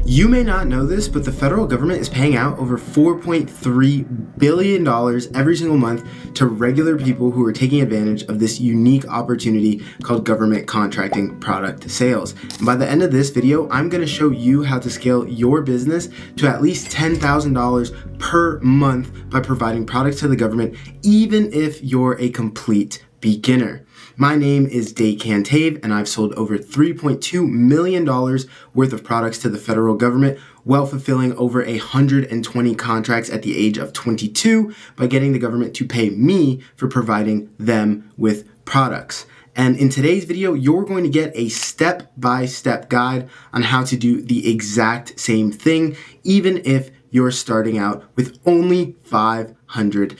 You may not know this, but the federal government is paying out over $4.3 billion every single month to regular people who are taking advantage of this unique opportunity called government contracting product sales. And by the end of this video, I'm going to show you how to scale your business to at least $10,000 per month by providing products to the government, even if you're a complete beginner. My name is Day Cantave, and I've sold over $3.2 million worth of products to the federal government while fulfilling over 120 contracts at the age of 22 by getting the government to pay me for providing them with products. And in today's video, you're going to get a step-by-step guide on how to do the exact same thing, even if you're starting out with only $500.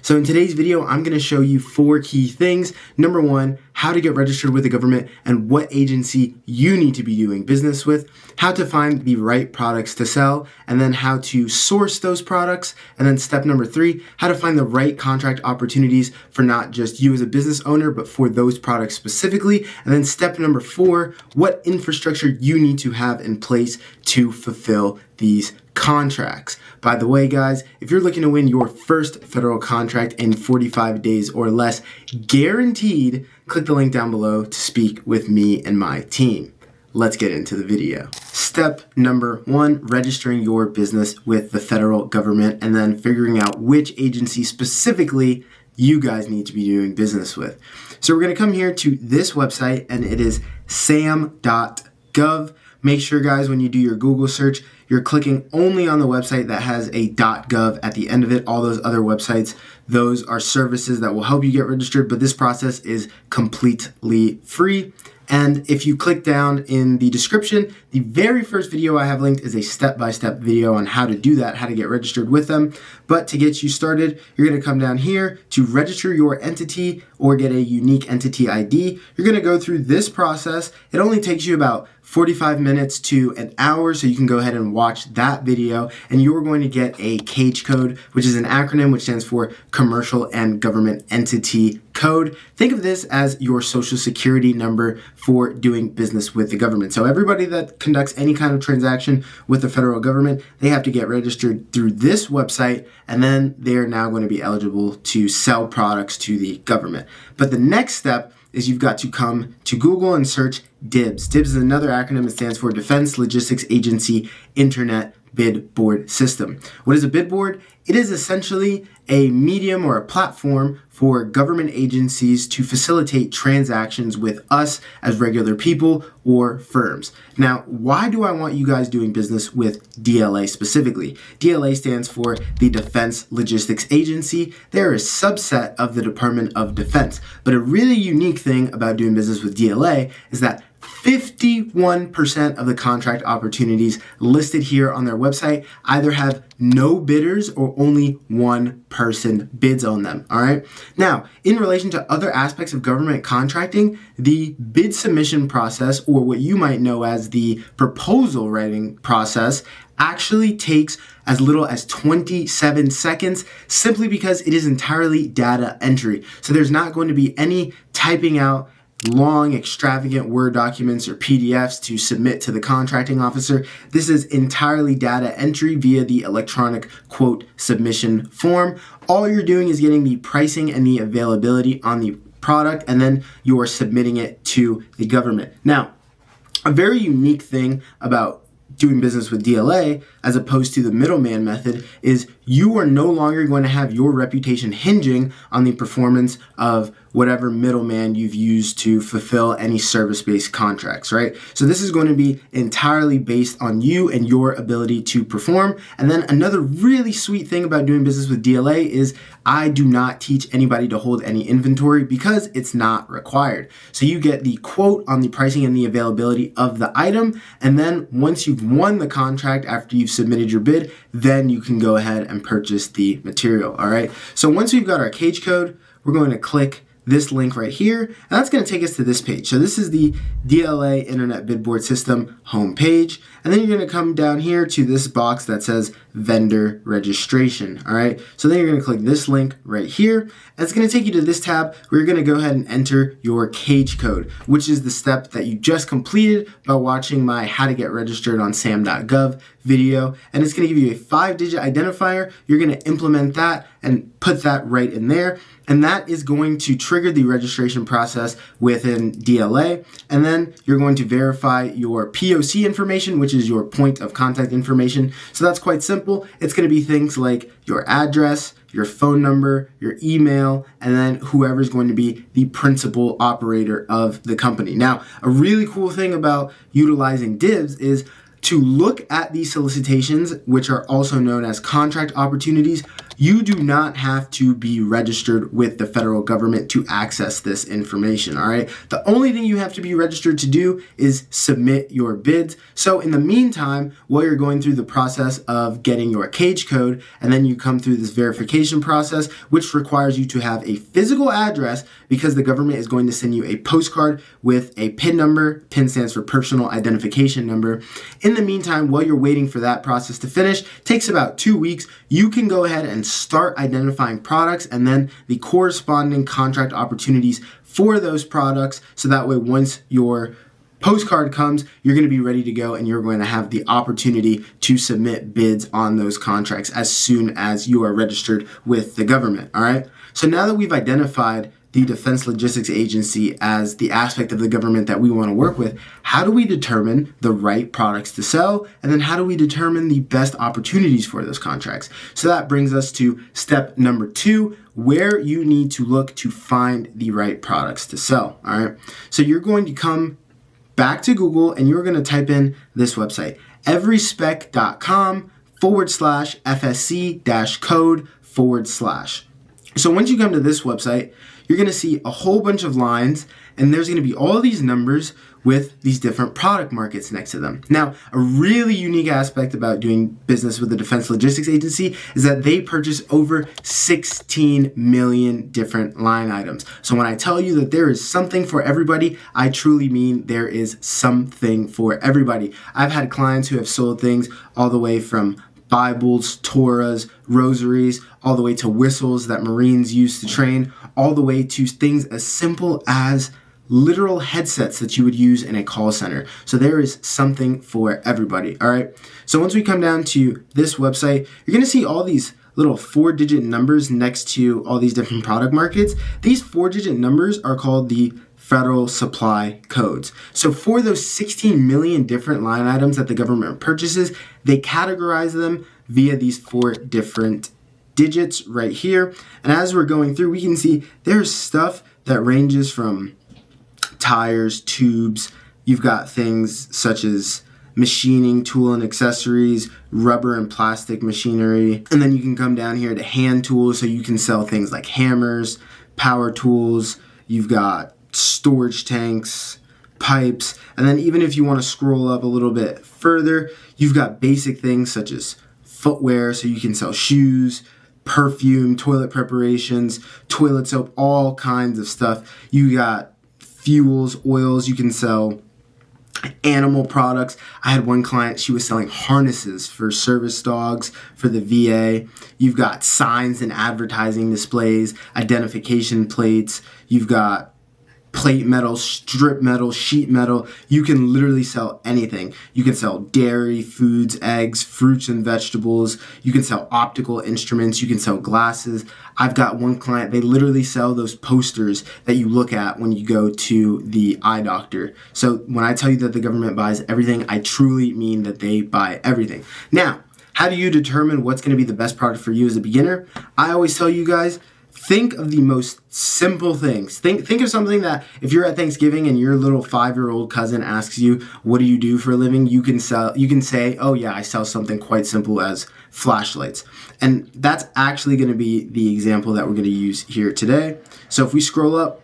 So in today's video, I'm going to show you 4 key things. Number 1, how to get registered with the government and what agency you need to be doing business with, how to find the right products to sell, and then how to source those products. And then step number 3, how to find the right contract opportunities for not just you as a business owner, but for those products specifically. And then step number 4, what infrastructure you need to have in place to fulfill these contracts. By the way, guys, if you're looking to win your first federal contract in 45 days or less, guaranteed, click the link down below to speak with me and my team. Let's get into the video. Step number 1, registering your business with the federal government and then figuring out which agency specifically you guys need to be doing business with. So we're going to come here to this website, and it is sam.gov. Make sure, guys, when you do your Google search, you're clicking only on the website that has a .gov at the end of it. All those other websites, those are services that will help you get registered, but this process is completely free. And if you click down in the description, the very first video I have linked is a step-by-step video on how to do that, how to get registered with them. But to get you started, you're going to come down here to register your entity or get a unique entity ID. You're going to go through this process. It only takes you about 45 minutes to an hour, so you can go ahead and watch that video, and you're going to get a CAGE code, which is an acronym which stands for Commercial and Government Entity Code. Think of this as your social security number for doing business with the government. So everybody that conducts any kind of transaction with the federal government, they have to get registered through this website, and then they're now going to be eligible to sell products to the government. But the next step is you've got to come to Google and search DIBS. DIBS is another acronym. It stands for Defense Logistics Agency Internet Bid Board System. What is a bid board? It is essentially a medium or a platform for government agencies to facilitate transactions with us as regular people or firms. Now, why do I want you guys doing business with DLA specifically? DLA stands for the Defense Logistics Agency. They're a subset of the Department of Defense. But a really unique thing about doing business with DLA is that 51% of the contract opportunities listed here on their website either have no bidders or only one person bids on them, all right? Now, in relation to other aspects of government contracting, the bid submission process, or what you might know as the proposal writing process, actually takes as little as 27 seconds simply because it is entirely data entry. So there's not going to be any typing out long, extravagant Word documents or PDFs to submit to the contracting officer. This is entirely data entry via the electronic quote submission form. All you're doing is getting the pricing and the availability on the product, and then you are submitting it to the government. Now, a very unique thing about doing business with DLA as opposed to the middleman method is you are no longer going to have your reputation hinging on the performance of whatever middleman you've used to fulfill any service-based contracts, right? So this is going to be entirely based on you and your ability to perform. And then another really sweet thing about doing business with DLA is I do not teach anybody to hold any inventory because it's not required. So you get the quote on the pricing and the availability of the item. And then once you've won the contract after you've submitted your bid, then you can go ahead and purchase the material, all right? So once we've got our CAGE code, we're going to click this link right here, and that's going to take us to this page. So this is the DLA Internet Bid Board System homepage, And then you're going to come down here to this box that says vendor registration. All right. So then you're going to click this link right here. And it's going to take you to this tab where you're going to go ahead and enter your cage code, which is the step that you just completed by watching my how to get registered on sam.gov video. And it's going to give you a 5-digit identifier. You're going to implement that and put that right in there. And that is going to trigger the registration process within DLA. And then you're going to verify your POC information, which is your point of contact information. So that's quite simple. It's going to be things like your address, your phone number, your email, and then whoever's going to be the principal operator of the company. Now, a really cool thing about utilizing DIBS is to look at these solicitations, which are also known as contract opportunities. You do not have to be registered with the federal government to access this information, all right? The only thing you have to be registered to do is submit your bids. So in the meantime, while you're going through the process of getting your cage code, and then you come through this verification process, which requires you to have a physical address because the government is going to send you a postcard with a PIN number. PIN stands for personal identification number. In the meantime, while you're waiting for that process to finish, takes about 2 weeks, you can go ahead and start identifying products and then the corresponding contract opportunities for those products. So that way, once your postcard comes, you're going to be ready to go and you're going to have the opportunity to submit bids on those contracts as soon as you are registered with the government. All right. So now that we've identified the Defense Logistics Agency as the aspect of the government that we want to work with, how do we determine the right products to sell? And then how do we determine the best opportunities for those contracts? So that brings us to step number 2, where you need to look to find the right products to sell. All right. So you're going to come back to Google and you're going to type in this website, everyspec.com/FSC-code/. So once you come to this website, you're going to see a whole bunch of lines, and there's going to be all these numbers with these different product markets next to them. Now, a really unique aspect about doing business with the Defense Logistics Agency is that they purchase over 16 million different line items. So when I tell you that there is something for everybody, I truly mean there is something for everybody. I've had clients who have sold things all the way from Bibles, Torahs, rosaries, all the way to whistles that Marines use to train, all the way to things as simple as literal headsets that you would use in a call center. So there is something for everybody, all right? So once we come down to this website, you're going to see all these little 4-digit numbers next to all these different product markets. These 4-digit numbers are called the federal supply codes. So for those 16 million different line items that the government purchases, they categorize them via these 4 different digits right here. And as we're going through, we can see there's stuff that ranges from tires, tubes. You've got things such as machining, tool and accessories, rubber and plastic machinery. And then you can come down here to hand tools, so you can sell things like hammers, power tools. You've got storage tanks, pipes, and then even if you want to scroll up a little bit further, you've got basic things such as footwear, so you can sell shoes, perfume, toilet preparations, toilet soap, all kinds of stuff. You got fuels, oils, you can sell animal products. I had one client, she was selling harnesses for service dogs for the VA. You've got signs and advertising displays, identification plates. You've got plate metal, strip metal, sheet metal. You can literally sell anything. You can sell dairy, foods, eggs, fruits and vegetables. You can sell optical instruments. You can sell glasses. I've got one client, they literally sell those posters that you look at when you go to the eye doctor. So when I tell you that the government buys everything, I truly mean that they buy everything. Now, how do you determine what's going to be the best product for you as a beginner? I always tell you guys, think of the most simple things. Think of something that if you're at Thanksgiving and your little 5-year-old cousin asks you, what do you do for a living? You can say, oh yeah, I sell something quite simple as flashlights. And that's actually going to be the example that we're going to use here today. So if we scroll up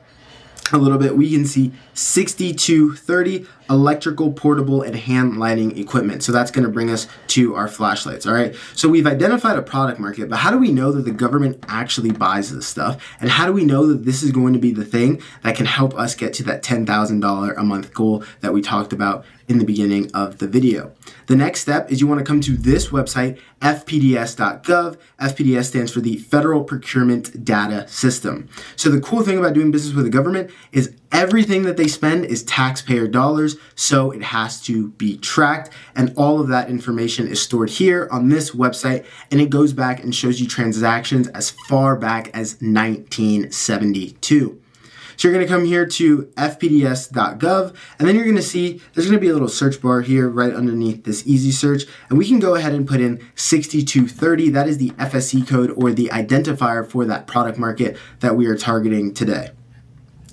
a little bit, we can see 6230 electrical, portable, and hand lighting equipment. So that's going to bring us to our flashlights. All right. So we've identified a product market, but how do we know that the government actually buys this stuff? And how do we know that this is going to be the thing that can help us get to that $10,000 a month goal that we talked about in the beginning of the video? The next step is you want to come to this website, fpds.gov. FPDS stands for the Federal Procurement Data System. So the cool thing about doing business with the government is everything that they spend is taxpayer dollars, so it has to be tracked, and all of that information is stored here on this website, and it goes back and shows you transactions as far back as 1972. So you're going to come here to fpds.gov, and then you're going to see there's going to be a little search bar here right underneath this easy search, and we can go ahead and put in 6230. That is the FSC code, or the identifier for that product market that we are targeting today.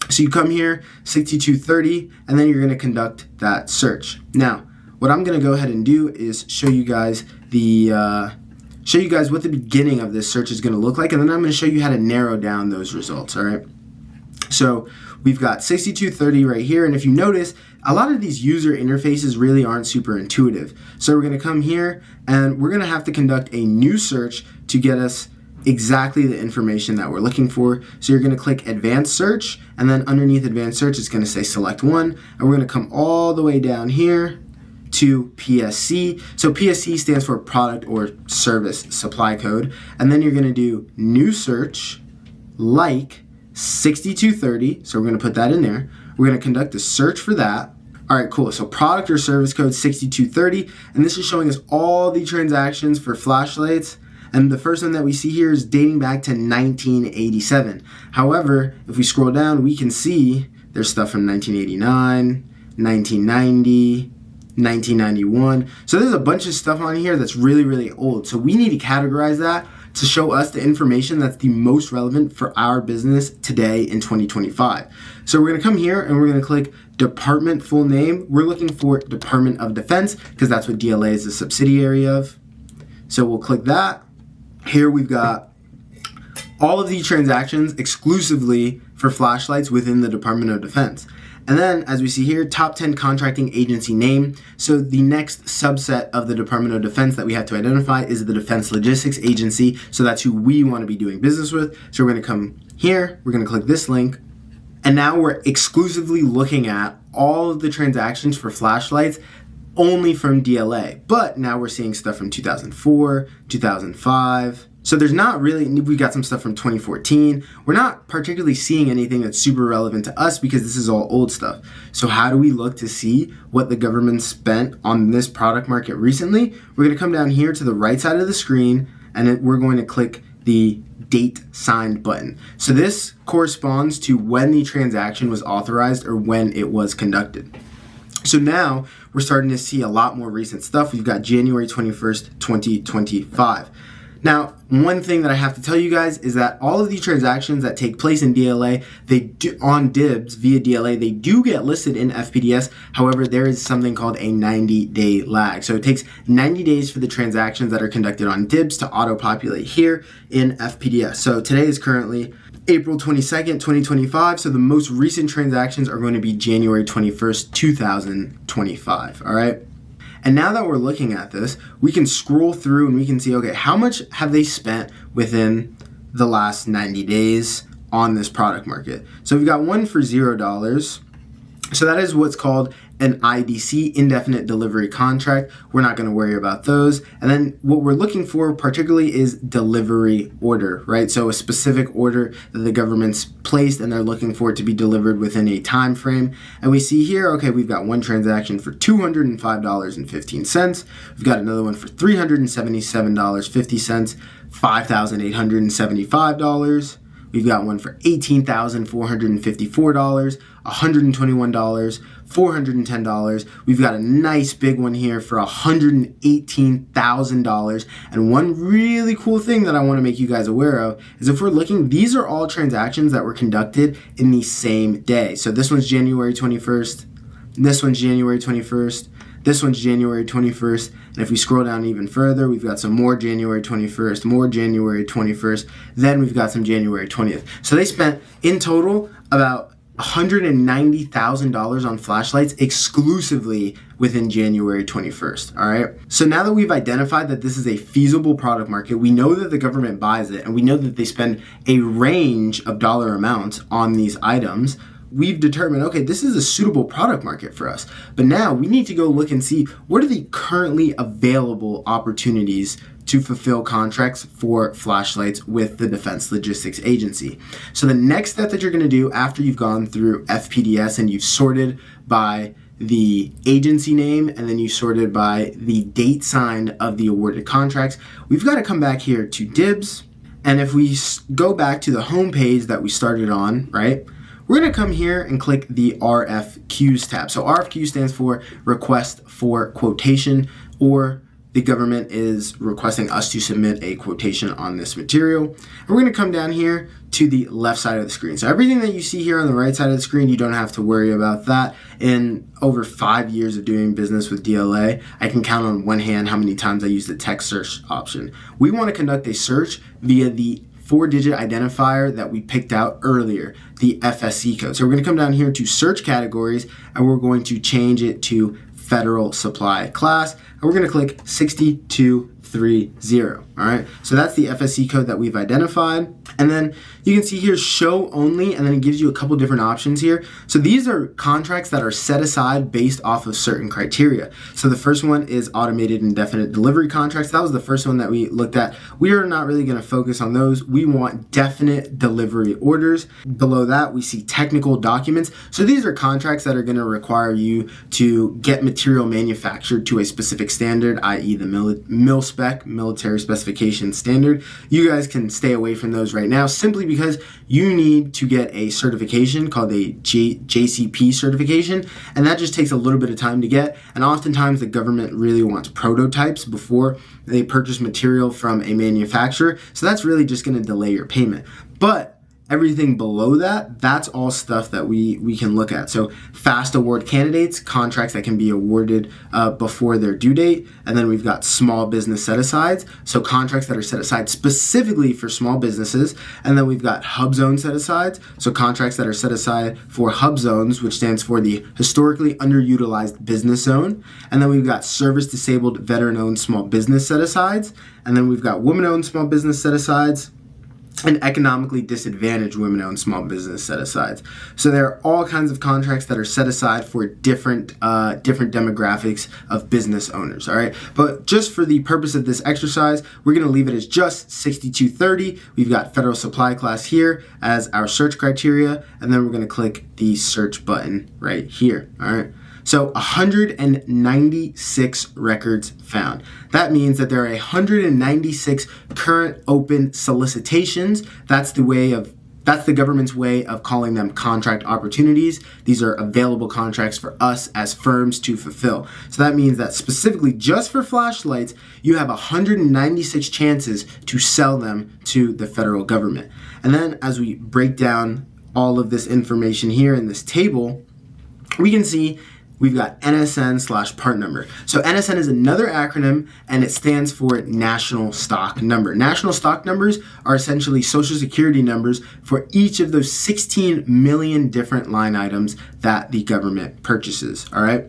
So you come here, 6230, and then you're going to conduct that search. Now, what I'm going to go ahead and do is show you guys what the beginning of this search is going to look like, and then I'm going to show you how to narrow down those results. All right. So we've got 6230 right here, and if you notice, a lot of these user interfaces really aren't super intuitive. So we're going to come here, and we're going to have to conduct a new search to get us exactly the information that we're looking for. So you're going to click Advanced Search, and then underneath Advanced Search, it's going to say Select One, and we're going to come all the way down here to PSC. So PSC stands for Product or Service Supply Code, and then you're going to do New Search, like 6230, so we're going to put that in there. We're going to conduct a search for that. All right, cool. So product or service code 6230, and this is showing us all the transactions for flashlights. And the first one that we see here is dating back to 1987. However, if we scroll down, we can see there's stuff from 1989, 1990, 1991. So there's a bunch of stuff on here that's really, really old. So we need to categorize that to show us the information that's the most relevant for our business today in 2025. So we're going to come here and we're going to click Department Full Name. We're looking for Department of Defense because that's what DLA is a subsidiary of. So we'll click that. Here we've got all of these transactions exclusively for flashlights within the Department of Defense. And then, as we see here, top 10 contracting agency name. So the next subset of the Department of Defense that we have to identify is the Defense Logistics Agency. So that's who we want to be doing business with. So we're going to come here, we're going to click this link, and now we're exclusively looking at all of the transactions for flashlights only from DLA. But now we're seeing stuff from 2004, 2005. So there's not really, we got some stuff from 2014. We're not particularly seeing anything that's super relevant to us because this is all old stuff. So how do we look to see what the government spent on this product market recently? We're going to come down here to the right side of the screen, and then we're going to click the date signed button. So this corresponds to when the transaction was authorized or when it was conducted. So now we're starting to see a lot more recent stuff. We've got January 21st, 2025. Now, one thing that I have to tell you guys is that all of these transactions that take place in DLA, they do, on DIBS via DLA, they do get listed in FPDS. However, there is something called a 90-day lag. So it takes 90 days for the transactions that are conducted on DIBS to auto-populate here in FPDS. So today is currently April 22nd, 2025. So the most recent transactions are going to be January 21st, 2025. All right. And now that we're looking at this, we can scroll through and we can see, okay, how much have they spent within the last 90 days on this product market? So we've got one for $0. So that is what's called an IDC, indefinite delivery contract. We're not going to worry about those. And then what we're looking for particularly is delivery order, right? So a specific order that the government's placed and they're looking for it to be delivered within a time frame. And we see here, okay, we've got one transaction for $205.15. We've got another one for $377.50, $5,875. We've got one for $18,454, $121, $410. We've got a nice big one here for $118,000. And one really cool thing that I want to make you guys aware of is if we're looking, these are all transactions that were conducted in the same day. So this one's January 21st. This one's January 21st. This one's January 21st, and if we scroll down even further, we've got some more January 21st, more January 21st, then we've got some January 20th. So they spent, in total, about $190,000 on flashlights exclusively within January 21st, all right? So now that we've identified that this is a feasible product market, we know that the government buys it, and we know that they spend a range of dollar amounts on these items, we've determined, okay, this is a suitable product market for us. But now we need to go look and see what are the currently available opportunities to fulfill contracts for flashlights with the Defense Logistics Agency. So the next step that you're going to do after you've gone through FPDS and you've sorted by the agency name and then you sorted by the date signed of the awarded contracts, we've got to come back here to DIBS. And if we go back to the home page that we started on, right, we're going to come here and click the RFQs tab. So RFQ stands for Request for Quotation, or the government is requesting us to submit a quotation on this material. And we're going to come down here to the left side of the screen. So everything that you see here on the right side of the screen, you don't have to worry about that. In over 5 years of doing business with DLA, I can count on one hand how many times I use the text search option. We want to conduct a search via the 4-digit identifier that we picked out earlier, the FSC code. So we're going to come down here to search categories and we're going to change it to federal supply class, and we're going to click 6230. All right, so that's the FSC code that we've identified. And then you can see here show only, and then it gives you a couple different options here. So these are contracts that are set aside based off of certain criteria. So the first one is automated indefinite delivery contracts. That was the first one that we looked at. We are not really going to focus on those. We want definite delivery orders. Below that, we see technical documents. So these are contracts that are going to require you to get material manufactured to a specific standard, i.e. the mil spec, military specification standard. You guys can stay away from those right now simply because you need to get a certification called a JCP certification, and that just takes a little bit of time to get, and oftentimes the government really wants prototypes before they purchase material from a manufacturer, so that's really just going to delay your payment. But everything below that, that's all stuff that we can look at. So fast award candidates, contracts that can be awarded before their due date. And then we've got small business set-asides, so contracts that are set aside specifically for small businesses. And then we've got hub zone set-asides, so contracts that are set aside for hub zones, which stands for the historically underutilized business zone. And then we've got service-disabled veteran-owned small business set-asides. And then we've got women-owned small business set-asides, and economically disadvantaged women-owned small business set-asides. So there are all kinds of contracts that are set aside for different demographics of business owners, all right? But just for the purpose of this exercise, we're going to leave it as just 6230. We've got federal supply class here as our search criteria, and then we're going to click the search button right here, all right? So 196 records found. That means that there are 196 current open solicitations. That's the government's way of calling them contract opportunities. These are available contracts for us as firms to fulfill. So that means that specifically just for flashlights, you have 196 chances to sell them to the federal government. And then as we break down all of this information here in this table, we can see we've got NSN/part number. So NSN is another acronym, and it stands for National Stock Number. National Stock Numbers are essentially Social Security numbers for each of those 16 million different line items that the government purchases, all right?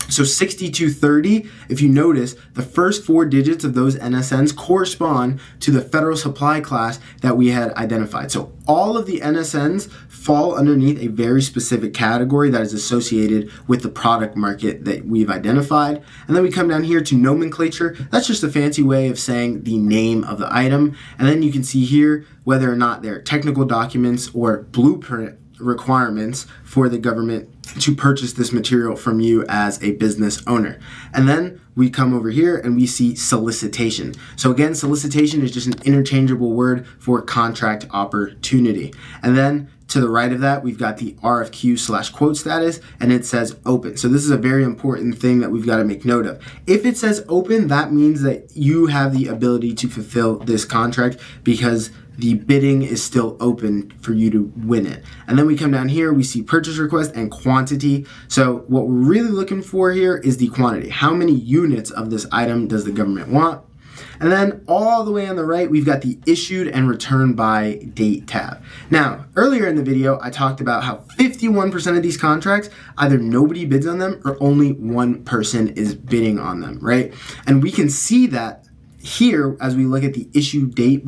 So 6230, if you notice, the first 4 digits of those NSNs correspond to the federal supply class that we had identified. So all of the NSNs fall underneath a very specific category that is associated with the product market that we've identified. And then we come down here to nomenclature. That's just a fancy way of saying the name of the item. And then you can see here whether or not they're technical documents or blueprint requirements for the government to purchase this material from you as a business owner. And then we come over here and we see solicitation. So again, solicitation is just an interchangeable word for contract opportunity. And then to the right of that, we've got the RFQ/quote status, and it says open. So this is a very important thing that we've got to make note of. If it says open, that means that you have the ability to fulfill this contract because the bidding is still open for you to win it. And then we come down here, we see purchase request and quantity. So what we're really looking for here is the quantity. How many units of this item does the government want? And then all the way on the right, we've got the issued and return by date tab. Now, earlier in the video, I talked about how 51% of these contracts, either nobody bids on them or only one person is bidding on them, right? And we can see that here as we look at the issue date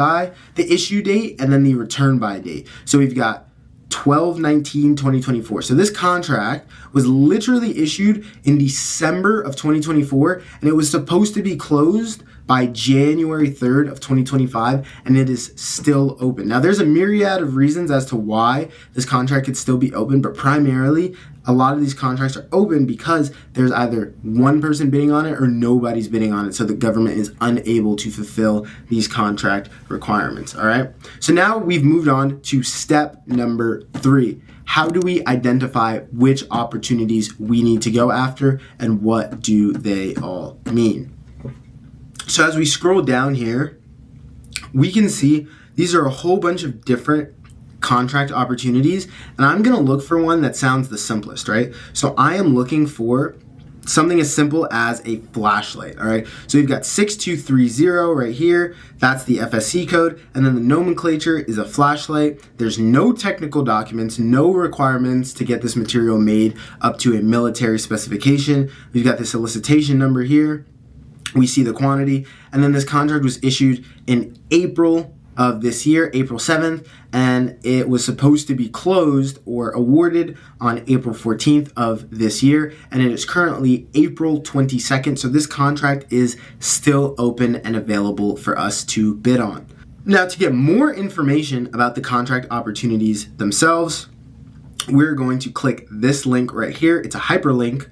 and then the return by date. So we've got 12/19/2024. So this contract was literally issued in December of 2024, and it was supposed to be closed by January 3rd of 2025, and it is still open. Now, there's a myriad of reasons as to why this contract could still be open, but primarily, a lot of these contracts are open because there's either one person bidding on it or nobody's bidding on it, so the government is unable to fulfill these contract requirements, all right? So now we've moved on to step number 3. How do we identify which opportunities we need to go after, and what do they all mean? So as we scroll down here, we can see these are a whole bunch of different contract opportunities, and I'm going to look for one that sounds the simplest, right? So I am looking for something as simple as a flashlight, all right? So we've got 6230 right here. That's the FSC code, and then the nomenclature is a flashlight. There's no technical documents, no requirements to get this material made up to a military specification. We've got the solicitation number here. We see the quantity, and then this contract was issued in April of this year, April 7th, and it was supposed to be closed or awarded on April 14th of this year, and it is currently April 22nd, so this contract is still open and available for us to bid on. Now, to get more information about the contract opportunities themselves, we're going to click this link right here. It's a hyperlink,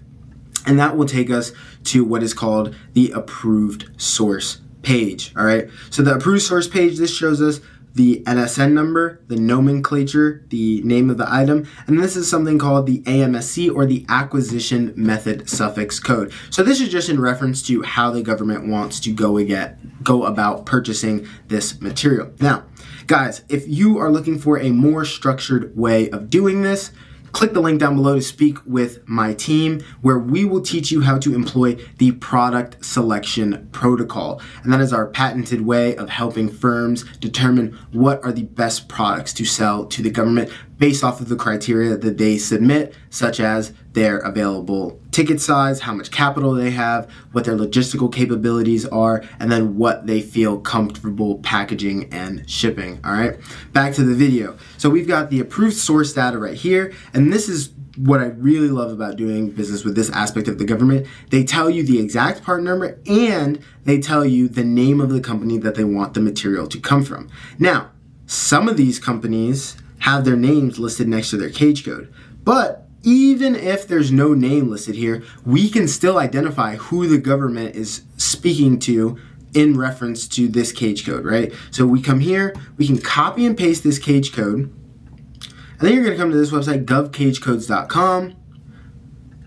and that will take us to what is called the approved source page, all right? So the approved source page, this shows us the NSN number, the nomenclature, the name of the item, and this is something called the AMSC, or the Acquisition Method Suffix Code. So this is just in reference to how the government wants to go about purchasing this material. Now, guys, if you are looking for a more structured way of doing this, click the link down below to speak with my team, where we will teach you how to employ the product selection protocol. And that is our patented way of helping firms determine what are the best products to sell to the government based off of the criteria that they submit, such as their available ticket size, how much capital they have, what their logistical capabilities are, and then what they feel comfortable packaging and shipping, all right? Back to the video. So we've got the approved source data right here, and this is what I really love about doing business with this aspect of the government. They tell you the exact part number, and they tell you the name of the company that they want the material to come from. Now, some of these companies have their names listed next to their cage code, but even if there's no name listed here, we can still identify who the government is speaking to in reference to this cage code, right? So we come here, we can copy and paste this cage code, and then you're gonna come to this website, govcagecodes.com,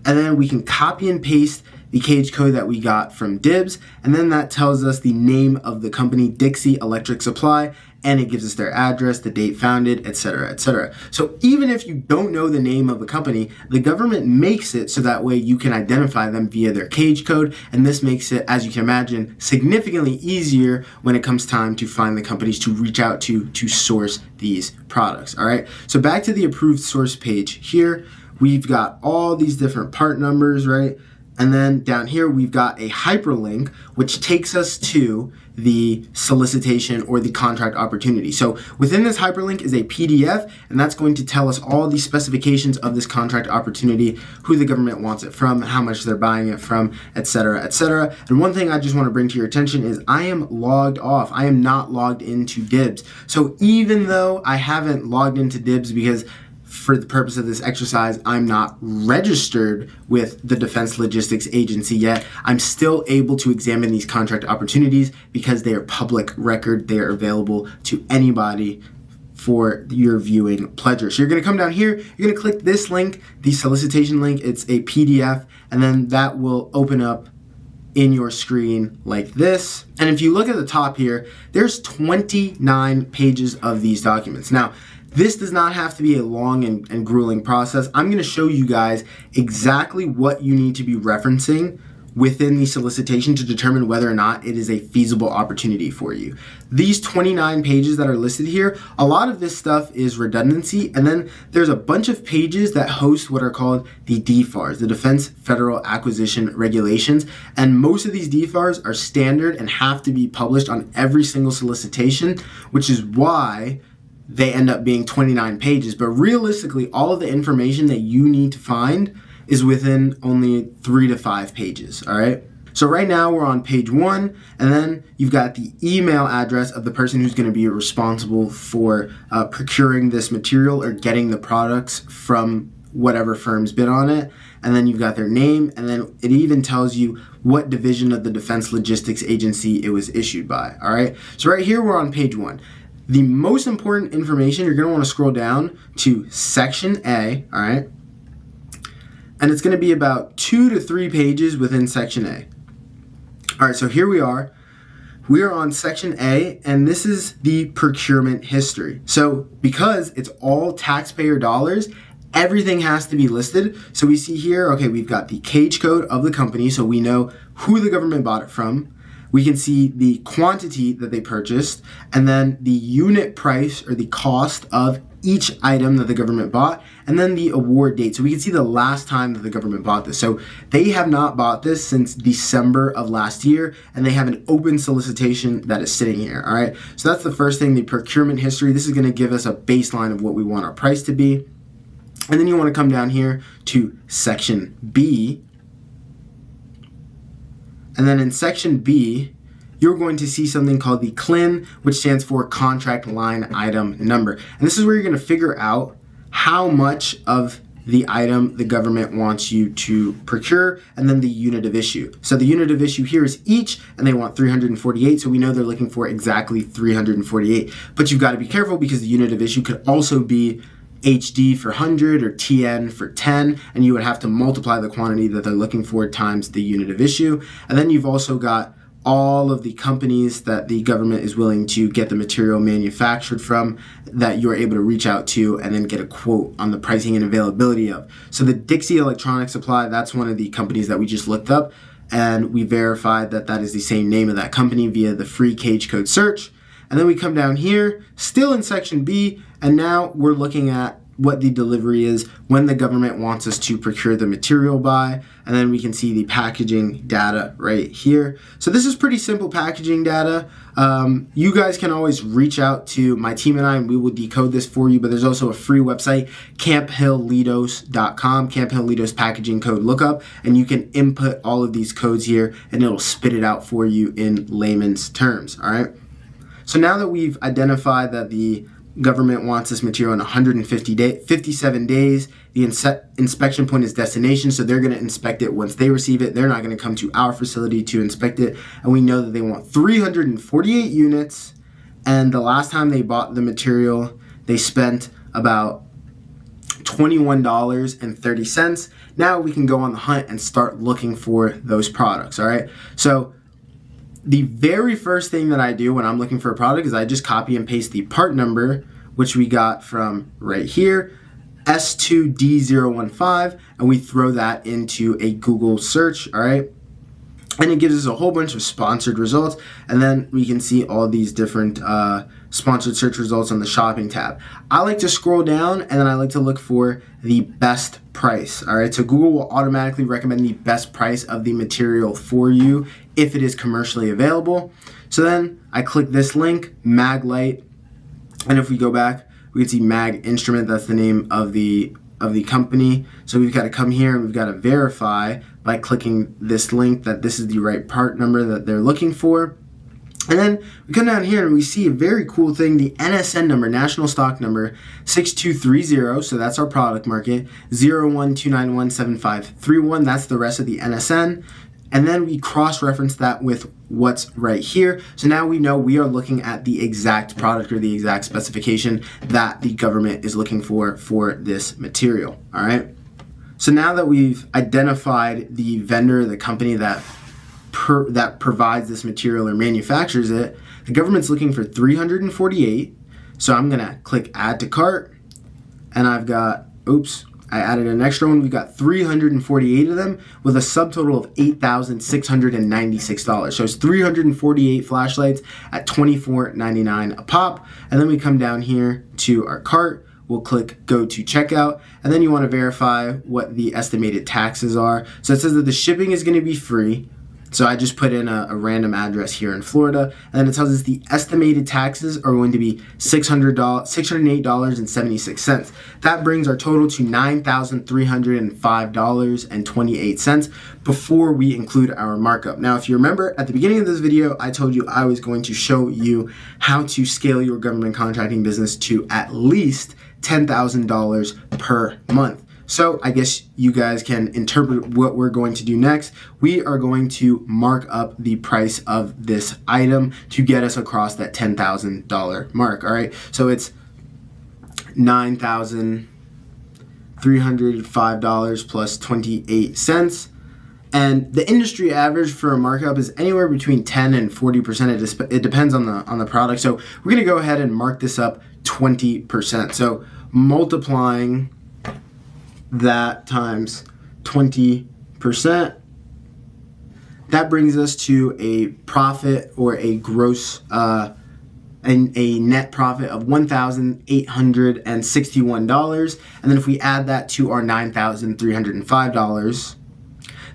and then we can copy and paste the cage code that we got from Dibs, and then that tells us the name of the company, Dixie Electric Supply, and it gives us their address, the date founded, etc., etc. So even if you don't know the name of the company, the government makes it so that way you can identify them via their cage code, and this makes it, as you can imagine, significantly easier when it comes time to find the companies to reach out to source these products, all right? So back to the approved source page here, we've got all these different part numbers, right? And then down here, we've got a hyperlink, which takes us to the solicitation or the contract opportunity. So within this hyperlink is a PDF, and that's going to tell us all the specifications of this contract opportunity, who the government wants it from, how much they're buying it from, etc., etc. And one thing I just want to bring to your attention is I am logged off. I am not logged into Dibs. So even though I haven't logged into Dibs because for the purpose of this exercise, I'm not registered with the Defense Logistics Agency yet, I'm still able to examine these contract opportunities because they are public record. They are available to anybody for your viewing pleasure. So you're gonna come down here, you're gonna click this link, the solicitation link. It's a PDF, and then that will open up in your screen like this. And if you look at the top here, there's 29 pages of these documents. Now, this does not have to be a long and grueling process. I'm going to show you guys exactly what you need to be referencing within the solicitation to determine whether or not it is a feasible opportunity for you. These 29 pages that are listed here, a lot of this stuff is redundancy, and then there's a bunch of pages that host what are called the DFARs, the Defense Federal Acquisition Regulations, and most of these DFARs are standard and have to be published on every single solicitation, which is why they end up being 29 pages. But realistically, all of the information that you need to find is within only 3 to 5 pages, all right? So right now we're on page 1, and then you've got the email address of the person who's going to be responsible for procuring this material or getting the products from whatever firm's bid on it. And then you've got their name, and then it even tells you what division of the Defense Logistics Agency it was issued by, all right? So right here we're on page 1. The most important information, you're going to want to scroll down to section A, all right? And it's going to be about 2 to 3 pages within section A. All right, so here we are. We are on section A, and this is the procurement history. So because it's all taxpayer dollars, everything has to be listed. So we see here, okay, we've got the cage code of the company, so we know who the government bought it from. We can see the quantity that they purchased, and then the unit price or the cost of each item that the government bought, and then the award date. So we can see the last time that the government bought this. So they have not bought this since December of last year, and they have an open solicitation that is sitting here, all right? So that's the first thing, the procurement history. This is gonna give us a baseline of what we want our price to be. And then you wanna come down here to section B. And then in section B, you're going to see something called the CLIN, which stands for Contract Line Item Number. And this is where you're going to figure out how much of the item the government wants you to procure, and then the unit of issue. So the unit of issue here is each, and they want 348, so we know they're looking for exactly 348. But you've got to be careful because the unit of issue could also be HD for 100 or TN for 10, and you would have to multiply the quantity that they're looking for times the unit of issue. And then you've also got all of the companies that the government is willing to get the material manufactured from that you're able to reach out to and then get a quote on the pricing and availability of. So the Dixie Electronic Supply, that's one of the companies that we just looked up, and we verified that that is the same name of that company via the free cage code search. And then we come down here, still in section B, and now we're looking at what the delivery is, when the government wants us to procure the material by, and then we can see the packaging data right here. So this is pretty simple packaging data. You guys can always reach out to my team and I, and we will decode this for you, but there's also a free website, camphillleidos.com, Camp Hill Leidos packaging code lookup, and you can input all of these codes here, and it'll spit it out for you in layman's terms, all right? So now that we've identified that the government wants this material in 57 days. The inspection point is destination, so they're going to inspect it once they receive it. They're not going to come to our facility to inspect it. And we know that they want 348 units. And the last time they bought the material, they spent about $21.30. Now we can go on the hunt and start looking for those products, all right? So the very first thing that I do when I'm looking for a product is I just copy and paste the part number, which we got from right here, S2D015, and we throw that into a Google search, all right? And it gives us a whole bunch of sponsored results, and then we can see all these different sponsored search results on the shopping tab. I like to scroll down, and then I like to look for the best price, all right? So Google will automatically recommend the best price of the material for you if it is commercially available. So then I click this link, Maglite, and if we go back, we can see Mag Instrument, that's the name of the company. So we've got to come here and we've got to verify by clicking this link that this is the right part number that they're looking for. And then we come down here and we see a very cool thing, the NSN number, National Stock Number 6230, so that's our product market, 0129175531, that's the rest of the NSN. And then we cross-reference that with what's right here. So now we know we are looking at the exact product or the exact specification that the government is looking for this material, all right? So now that we've identified the vendor, the company that provides this material or manufactures it, the government's looking for 348. So I'm gonna click add to cart, and I've got, I added an extra one. We got 348 of them with a subtotal of $8,696. So it's 348 flashlights at $24.99 a pop. And then we come down here to our cart. We'll click go to checkout, and then you want to verify what the estimated taxes are. So it says that the shipping is going to be free. So I just put in a random address here in Florida, and then it tells us the estimated taxes are going to be $608.76. That brings our total to $9,305.28 before we include our markup. Now, if you remember at the beginning of this video, I told you I was going to show you how to scale your government contracting business to at least $10,000 per month. So I guess you guys can interpret what we're going to do next. We are going to mark up the price of this item to get us across that $10,000 mark. All right, so it's $9,305 plus 28 cents. And the industry average for a markup is anywhere between 10 and 40%. It depends on the product. So we're going to go ahead and mark this up 20%. So multiplying that times 20%, that brings us to a profit or a gross a net profit of $1,861. And then if we add that to our $9,305,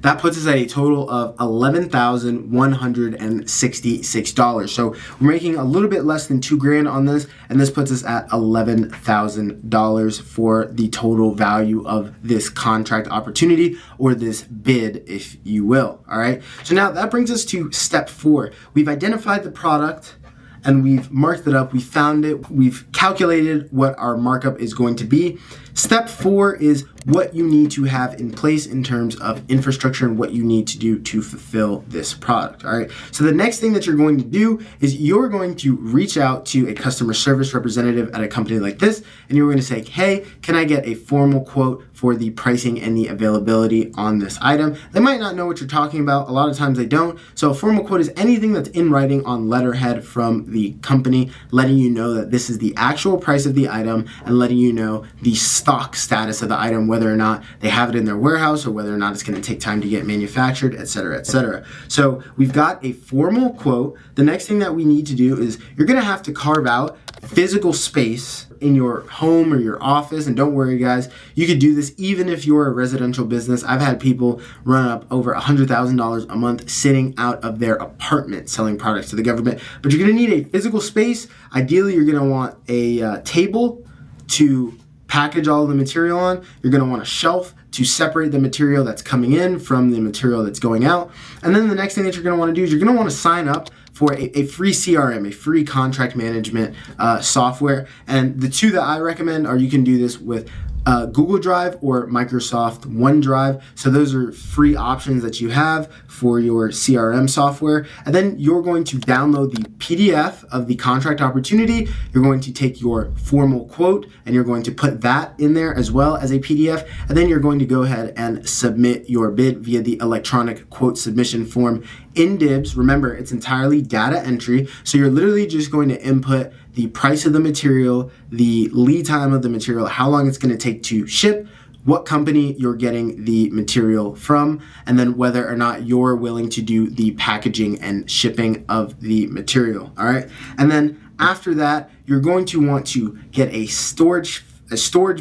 that puts us at a total of $11,166. So we're making a little bit less than $2,000 on this, and this puts us at $11,000 for the total value of this contract opportunity, or this bid, if you will. All right. So now that brings us to step 4. We've identified the product and we've marked it up. We found it. We've calculated what our markup is going to be. Step 4 is what you need to have in place in terms of infrastructure and what you need to do to fulfill this product. All right. So the next thing that you're going to do is you're going to reach out to a customer service representative at a company like this, and you're going to say, hey, can I get a formal quote for the pricing and the availability on this item? They might not know what you're talking about. A lot of times they don't. So a formal quote is anything that's in writing on letterhead from the company, letting you know that this is the actual price of the item and letting you know the stock status of the item, whether or not they have it in their warehouse or whether or not it's going to take time to get manufactured, etc., etc. So we've got a formal quote. The next thing that we need to do is you're going to have to carve out physical space in your home or your office. And don't worry, guys, you could do this even if you're a residential business. I've had people run up over $100,000 a month sitting out of their apartment selling products to the government. But you're going to need a physical space. Ideally, you're going to want a table to package all of the material on. You're going to want a shelf to separate the material that's coming in from the material that's going out. And then the next thing that you're going to want to do is you're going to want to sign up for a free CRM, a free contract management software. And the two that I recommend are, you can do this with Google Drive or Microsoft OneDrive. So those are free options that you have for your CRM software. And then you're going to download the PDF of the contract opportunity. You're going to take your formal quote and you're going to put that in there as well as a PDF. And then you're going to go ahead and submit your bid via the electronic quote submission form in DIBS. Remember, it's entirely data entry. So you're literally just going to input the price of the material, the lead time of the material, how long it's going to take to ship, what company you're getting the material from, and then whether or not you're willing to do the packaging and shipping of the material. All right. And then after that, you're going to want to get a storage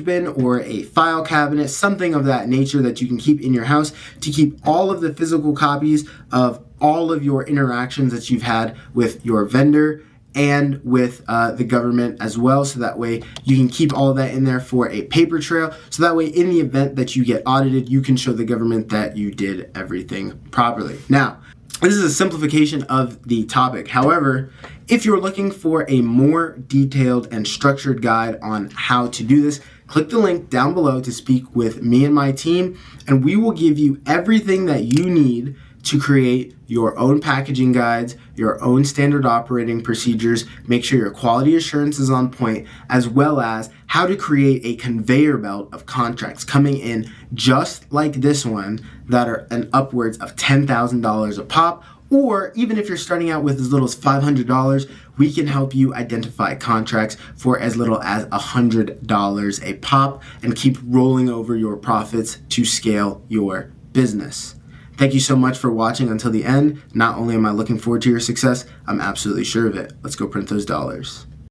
bin or a file cabinet, something of that nature that you can keep in your house to keep all of the physical copies of all of your interactions that you've had with your vendor and with the government as well. So that way you can keep all of that in there for a paper trail. So that way in the event that you get audited, you can show the government that you did everything properly. Now, this is a simplification of the topic. However, if you're looking for a more detailed and structured guide on how to do this, click the link down below to speak with me and my team, and we will give you everything that you need to create your own packaging guides, your own standard operating procedures, make sure your quality assurance is on point, as well as how to create a conveyor belt of contracts coming in just like this one that are an upwards of $10,000 a pop, Or even if you're starting out with as little as $500, we can help you identify contracts for as little as $100 a pop and keep rolling over your profits to scale your business. Thank you so much for watching until the end. Not only am I looking forward to your success, I'm absolutely sure of it. Let's go print those dollars.